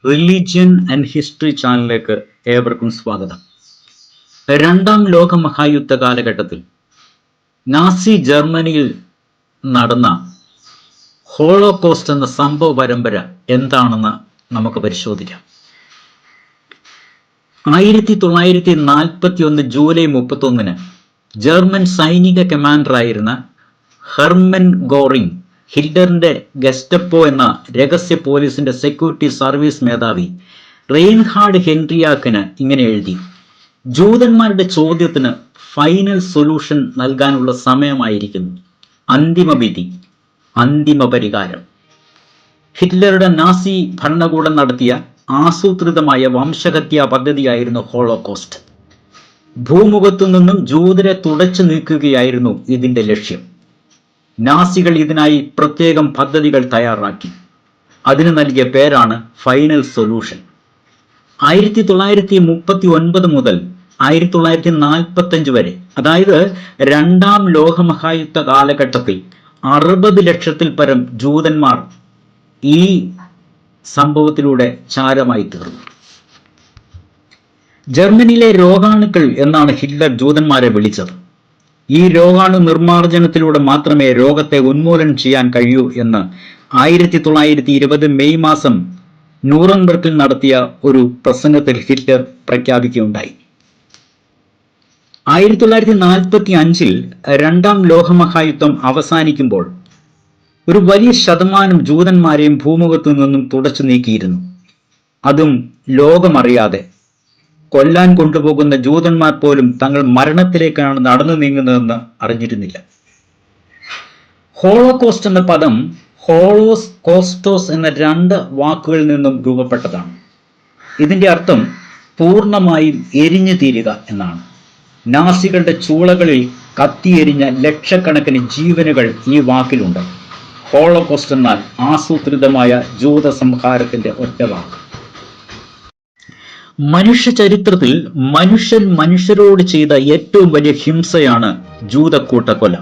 Religion and history ചാനലിലേക്ക് ഏവർക്കും സ്വാഗതം. രണ്ടാം ലോക മഹായുദ്ധ കാലഘട്ടത്തിൽ നാസി ജർമ്മനിയിൽ നടന്ന ഹോളോകോസ്റ്റ് എന്ന സംഭവ പരമ്പര എന്താണെന്ന് നമുക്ക് പരിശോധിക്കാം. 1941 ജൂലൈ 31 ജർമ്മൻ സൈനിക കമാൻഡറായിരുന്ന ഹെർമൻ ഗോറിംഗ് ഹിറ്റ്ലറിന്റെ ഗെസ്റ്റപ്പോ എന്ന രഹസ്യ പോലീസിന്റെ സെക്യൂരിറ്റി സർവീസ് മേധാവി റെയിൻഹാർഡ് ഹെൻറിയാക്കിന് ഇങ്ങനെ എഴുതി: ജൂതന്മാരുടെ ചോദ്യത്തിന് ഫൈനൽ സൊല്യൂഷൻ നൽകാനുള്ള സമയമായിരിക്കുന്നു. അന്തിമ വിധി, അന്തിമ പരിഹാരം. ഹിറ്റ്ലറുടെ നാസി ഭരണകൂടം നടത്തിയ ആസൂത്രിതമായ വംശഹത്യാ പദ്ധതിയായിരുന്നു ഹോളോകോസ്റ്റ്. ഭൂമുഖത്തു നിന്നും ജൂതരെ തുടച്ചു നീക്കുകയായിരുന്നു ഇതിന്റെ ലക്ഷ്യം. നാസികൾ ഇതിനായി പ്രത്യേകം പദ്ധതികൾ തയ്യാറാക്കി. അതിന് നൽകിയ പേരാണ് ഫൈനൽ സൊല്യൂഷൻ. 1939 മുതൽ 1945 വരെ, അതായത് രണ്ടാം ലോകമഹായുദ്ധ കാലഘട്ടത്തിൽ 60 ലക്ഷത്തിൽ പരം ജൂതന്മാർ ഈ സംഭവത്തിലൂടെ ചാരമായി തീർന്നു. ജർമ്മനിയിലെ രോഗാണുക്കൾ എന്നാണ് ഹിറ്റ്ലർ ജൂതന്മാരെ വിളിച്ചത്. ഈ രോഗാണു നിർമ്മാർജ്ജനത്തിലൂടെ മാത്രമേ രോഗത്തെ ഉന്മൂലനം ചെയ്യാൻ കഴിയൂ എന്ന് 1920 മെയ് മാസം ന്യൂറംബർഗിൽ നടത്തിയ ഒരു പ്രസംഗത്തിൽ ഹിറ്റ്ലർ പ്രഖ്യാപിക്കുകയുണ്ടായി. 1945 രണ്ടാം ലോകമഹായുദ്ധം അവസാനിക്കുമ്പോൾ ഒരു വലിയ ശതമാനം ജൂതന്മാരെയും ഭൂമുഖത്തു നിന്നും തുടച്ചു നീക്കിയിരുന്നു. അതും ലോകമറിയാതെ. കൊല്ലാൻ കൊണ്ടുപോകുന്ന ജൂതന്മാർ പോലും തങ്ങൾ മരണത്തിലേക്കാണ് നടന്നു നീങ്ങുന്നതെന്ന് അറിഞ്ഞിരുന്നില്ല. ഹോളോകോസ്റ്റ് എന്ന പദം ഹോളോസ് കോസ്റ്റോസ് എന്ന 2 വാക്കുകളിൽ നിന്നും രൂപപ്പെട്ടതാണ്. ഇതിന്റെ അർത്ഥം പൂർണ്ണമായും എരിഞ്ഞു തീരുക എന്നാണ്. നാസികളുടെ ചൂളകളിൽ കത്തിയെരിഞ്ഞ ലക്ഷക്കണക്കിന് ജീവനുകൾ ഈ വാക്കിലുണ്ട്. ഹോളോകോസ്റ്റ് എന്നാൽ ആസൂത്രിതമായ ജൂത സംഹാരത്തിന്റെ ഒറ്റ വാക്ക്. മനുഷ്യ ചരിത്രത്തിൽ മനുഷ്യൻ മനുഷ്യരോട് ചെയ്ത ഏറ്റവും വലിയ ഹിംസയാണ് ജൂതക്കൂട്ടക്കൊല.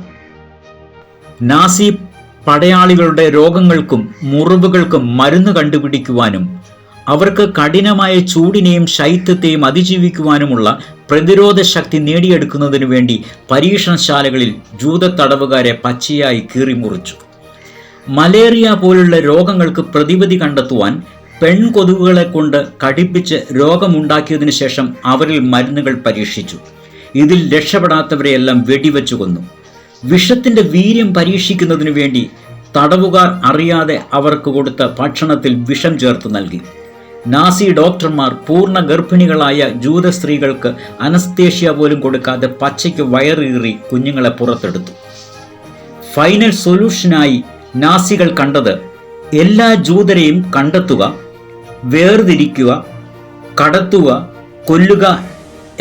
നാസി പടയാളികളുടെ രോഗങ്ങൾക്കും മുറിവുകൾക്കും മരുന്ന് കണ്ടുപിടിക്കുവാനും അവർക്ക് കഠിനമായ ചൂടിനെയും ശൈത്യത്തെയും അതിജീവിക്കുവാനുമുള്ള പ്രതിരോധ ശക്തി നേടിയെടുക്കുന്നതിനു വേണ്ടി പരീക്ഷണശാലകളിൽ ജൂത തടവുകാരെ പച്ചയായി കീറിമുറിച്ചു. മലേറിയ പോലുള്ള രോഗങ്ങൾക്ക് പ്രതിവിധി കണ്ടെത്തുവാൻ പെൺകൊതുകുകളെ കൊണ്ട് കടിപ്പിച്ച് രോഗമുണ്ടാക്കിയതിനു ശേഷം അവരിൽ മരുന്നുകൾ പരീക്ഷിച്ചു. ഇതിൽ രക്ഷപ്പെടാത്തവരെയെല്ലാം വെടിവെച്ചു കൊന്നു. വിഷത്തിന്റെ വീര്യം പരീക്ഷിക്കുന്നതിനു വേണ്ടി തടവുകാർ അറിയാതെ അവർക്ക് കൊടുത്ത ഭക്ഷണത്തിൽ വിഷം ചേർത്ത് നൽകി. നാസി ഡോക്ടർമാർ പൂർണ്ണ ഗർഭിണികളായ ജൂത സ്ത്രീകൾക്ക് അനസ്തേഷ്യ പോലും കൊടുക്കാതെ പച്ചയ്ക്ക് വയറീറി കുഞ്ഞുങ്ങളെ പുറത്തെടുത്തു. ഫൈനൽ സൊല്യൂഷനായി നാസികൾ കണ്ടത് എല്ലാ ജൂതരെയും കണ്ടെത്തുക, വേർതിരിക്കുക, കടത്തുക, കൊല്ലുക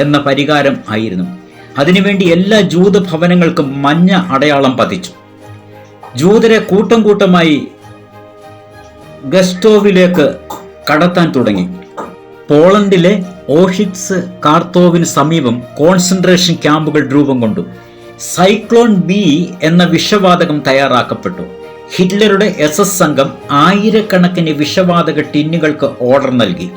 എന്ന പരിഹാരം ആയിരുന്നു. അതിനുവേണ്ടി എല്ലാ ജൂത ഭവനങ്ങൾക്കും മഞ്ഞ അടയാളം പതിച്ചു. ജൂതരെ കൂട്ടം കൂട്ടമായി ഗസ്റ്റോവിലേക്ക് കടത്താൻ തുടങ്ങി. പോളണ്ടിലെ ഓഷിറ്റ്സ് കാർത്തോവിന് സമീപം കോൺസെൻട്രേഷൻ ക്യാമ്പുകൾ രൂപം കൊണ്ടു. സൈക്ലോൺ ബി എന്ന വിഷവാതകം തയ്യാറാക്കപ്പെട്ടു. ഹിറ്റ്ലറുടെ SS സംഘം ആയിരക്കണക്കിന് വിഷവാതക ടിന്നുകൾക്ക് ഓർഡർ നൽകി.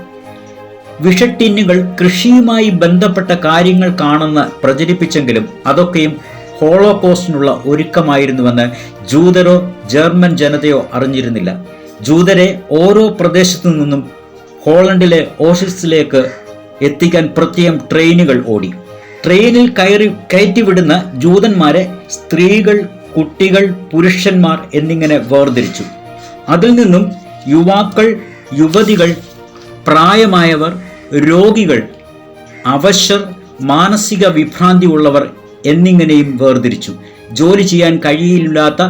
വിഷട്ടിന്നുകൾ കൃഷിയുമായി ബന്ധപ്പെട്ട കാര്യങ്ങൾക്കാണെന്ന് പ്രചരിപ്പിച്ചെങ്കിലും അതൊക്കെയും ഹോളോകോസ്റ്റിനുള്ള ഒരുക്കമായിരുന്നുവെന്ന് ജൂതരോ ജർമ്മൻ ജനതയോ അറിഞ്ഞിരുന്നില്ല. ജൂതരെ ഓരോ പ്രദേശത്തു നിന്നും ഹോളണ്ടിലെ ഓഷിറ്റ്സിലേക്ക് എത്തിക്കാൻ പ്രത്യേകം ട്രെയിനുകൾ ഓടി. ട്രെയിനിൽ കയറ്റിവിടുന്ന ജൂതന്മാരെ സ്ത്രീകൾ, കുട്ടികൾ, പുരുഷന്മാർ എന്നിങ്ങനെ വേർതിരിച്ചു. അതിൽ നിന്നും യുവാക്കൾ, യുവതികൾ, പ്രായമായവർ, രോഗികൾ, അവശർ, മാനസിക വിഭ്രാന്തി ഉള്ളവർ എന്നിങ്ങനെയും വേർതിരിച്ചു. ജോലി ചെയ്യാൻ കഴിയില്ലാത്ത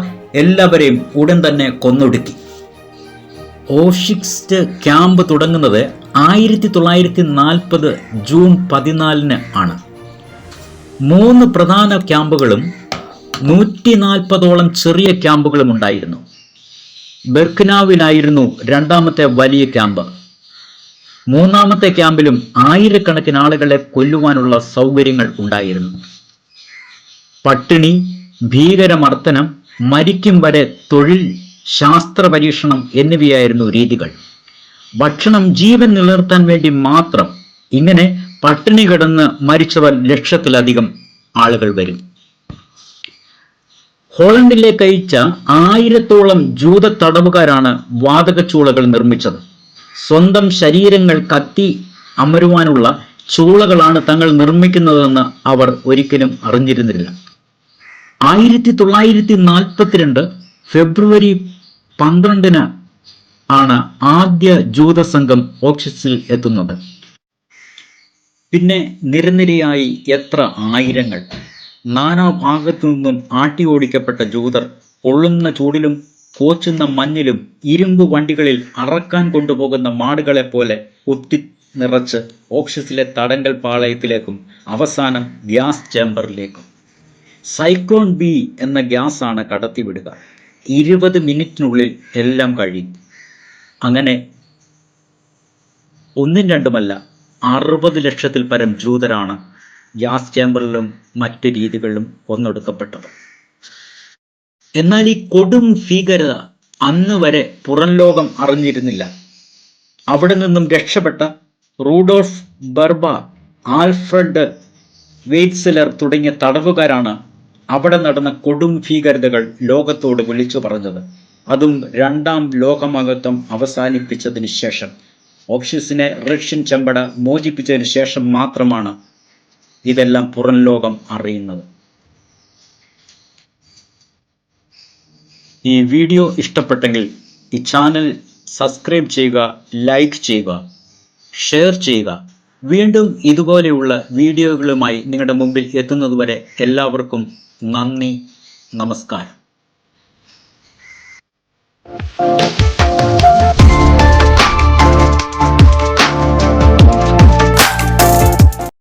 എല്ലാവരെയും ഉടൻ തന്നെ കൊന്നൊടുക്കി. ഓഷിറ്റ്സ് ക്യാമ്പ് തുടങ്ങുന്നത് 1940 ജൂൺ 14 ആണ്. 3 പ്രധാന ക്യാമ്പുകളും 140ഓളം ചെറിയ ക്യാമ്പുകളും ഉണ്ടായിരുന്നു. ബെർക്കനാവിലായിരുന്നു രണ്ടാമത്തെ വലിയ ക്യാമ്പ്. 3ാമത്തെ ക്യാമ്പിലും ആയിരക്കണക്കിന് ആളുകളെ കൊല്ലുവാനുള്ള സൗകര്യങ്ങൾ ഉണ്ടായിരുന്നു. പട്ടിണി, ഭീകരമർദ്ദനം, മരിക്കും വരെ തൊഴിൽ, ശാസ്ത്ര പരീക്ഷണം എന്നിവയായിരുന്നു രീതികൾ. ഭക്ഷണം ജീവൻ നിലനിർത്താൻ വേണ്ടി മാത്രം. ഇങ്ങനെ പട്ടിണി കിടന്ന് മരിച്ചവർ ലക്ഷത്തിലധികം ആളുകൾ വരും. ഹോളണ്ടിലേക്ക് അയച്ച 1000-ഓളം ജൂത തടവുകാരാണ് വാതകച്ചൂളകൾ നിർമ്മിച്ചത്. സ്വന്തം ശരീരങ്ങൾ കത്തി അമരുവാനുള്ള ചൂളകളാണ് തങ്ങൾ നിർമ്മിക്കുന്നതെന്ന് അവർ ഒരിക്കലും അറിഞ്ഞിരുന്നില്ല. 1942 ഫെബ്രുവരി 12 ആണ് ആദ്യ ജൂതസംഘം ഓക്സിസിൽ എത്തുന്നത്. പിന്നെ നിരനിരയായി എത്ര ആയിരങ്ങൾ. നാനാഭാഗത്തു നിന്നും ആട്ടി ഓടിക്കപ്പെട്ട ജൂതർ പൊള്ളുന്ന ചൂടിലും കോച്ചുന്ന മഞ്ഞിലും ഇരുമ്പ് വണ്ടികളിൽ അറക്കാൻ കൊണ്ടുപോകുന്ന മാടുകളെ പോലെ കുത്തി നിറച്ച് ഓക്സിസിലെ തടങ്കൽ പാളയത്തിലേക്കും അവസാനം ഗ്യാസ് ചേംബറിലേക്കും. സൈക്ലോൺ ബി എന്ന ഗ്യാസാണ് കടത്തിവിടുക. 20 മിനിറ്റിനുള്ളിൽ എല്ലാം കഴിയും. അങ്ങനെ ഒന്നും രണ്ടുമല്ല, 60 ലക്ഷത്തിൽ പരം ജൂതരാണ് ഗ്യാസ് ചേംബറിലും മറ്റ് രീതികളിലും കൊന്നൊടുക്കപ്പെട്ടത്. എന്നാൽ ഈ കൊടും ഭീകരത അന്ന് വരെ പുറം ലോകം അറിഞ്ഞിരുന്നില്ല. അവിടെ നിന്നും രക്ഷപ്പെട്ട റൂഡോൾഫ് ബർബ, ആൽഫ്രഡ് വെയ്റ്റ്സലർ തുടങ്ങിയ തടവുകാരാണ് അവിടെ നടന്ന കൊടും ഭീകരതകൾ ലോകത്തോട് വിളിച്ചു പറഞ്ഞത്. അതും രണ്ടാം ലോകമഹായുദ്ധം അവസാനിപ്പിച്ചതിന് ശേഷം, ഓക്സിസിനെ റഷ്യൻ ചെമ്പട മോചിപ്പിച്ചതിന് ശേഷം മാത്രമാണ് ഇതെല്ലാം പുറം ലോകം അറിയുന്നത്. ഈ വീഡിയോ ഇഷ്ടപ്പെട്ടെങ്കിൽ ഈ ചാനൽ സബ്സ്ക്രൈബ് ചെയ്യുക, ലൈക്ക് ചെയ്യുക, ഷെയർ ചെയ്യുക. വീണ്ടും ഇതുപോലെയുള്ള വീഡിയോകളുമായി നിങ്ങളുടെ മുമ്പിൽ എത്തുന്നതുവരെ എല്ലാവർക്കും നന്ദി, നമസ്കാരം.